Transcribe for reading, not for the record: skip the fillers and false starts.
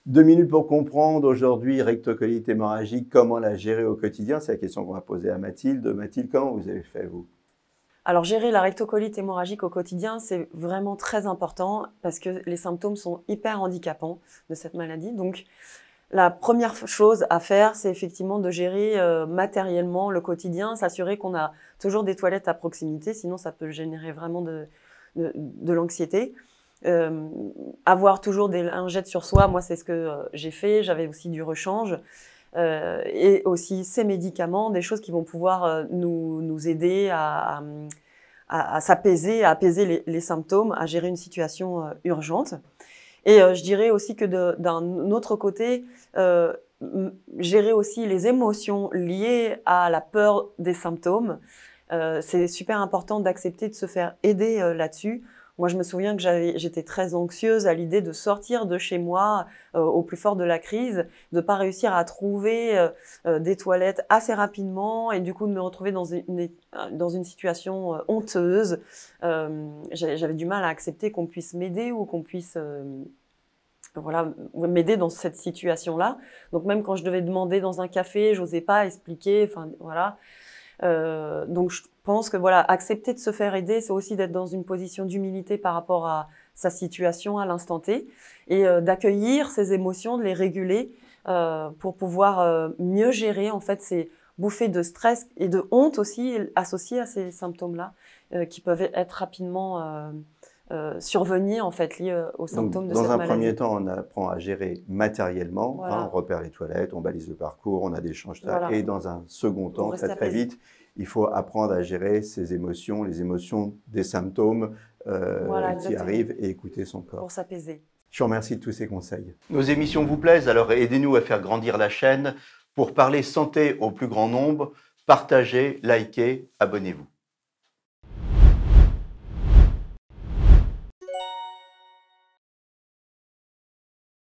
2 minutes pour comprendre aujourd'hui rectocolite hémorragique, comment la gérer au quotidien? C'est la question qu'on va poser à Mathilde. Mathilde, comment vous avez fait, vous? Alors gérer la rectocolite hémorragique au quotidien, c'est vraiment très important parce que les symptômes sont hyper handicapants de cette maladie. Donc la première chose à faire, c'est effectivement de gérer matériellement le quotidien, s'assurer qu'on a toujours des toilettes à proximité, sinon ça peut générer vraiment de l'anxiété. Avoir toujours des lingettes sur soi, moi c'est ce que j'ai fait, j'avais aussi du rechange. Et aussi ces médicaments, des choses qui vont pouvoir nous aider à s'apaiser, à apaiser les symptômes, à gérer une situation urgente. Et je dirais aussi que d'un autre côté, gérer aussi les émotions liées à la peur des symptômes. C'est super important d'accepter de se faire aider là-dessus. Moi, je me souviens que j'étais très anxieuse à l'idée de sortir de chez moi au plus fort de la crise, de pas réussir à trouver des toilettes assez rapidement et du coup de me retrouver dans une situation honteuse. J'avais du mal à accepter qu'on puisse m'aider ou qu'on puisse voilà, m'aider dans cette situation-là. Donc même quand je devais demander dans un café, j'osais pas expliquer. Enfin voilà. Donc je pense que voilà, accepter de se faire aider, c'est aussi d'être dans une position d'humilité par rapport à sa situation à l'instant T et d'accueillir ses émotions, de les réguler pour pouvoir mieux gérer en fait ces bouffées de stress et de honte aussi associées à ces symptômes-là qui peuvent être rapidement survenir en fait liés aux Donc, symptômes de dans cette un maladie. premier temps, on apprend à gérer matériellement, on Voilà, repère les toilettes, on balise le parcours, on a des change-tas. voilà, Et dans un second pour temps, très rester très apaisé. vite, il faut apprendre à gérer ses émotions, les émotions des symptômes Voilà, qui exactement, arrivent et écouter son pour corps. s'apaiser. Je vous remercie de tous ces conseils. Nos émissions vous plaisent, alors aidez-nous à faire grandir la chaîne. Pour parler santé au plus grand nombre, partagez, likez, abonnez-vous.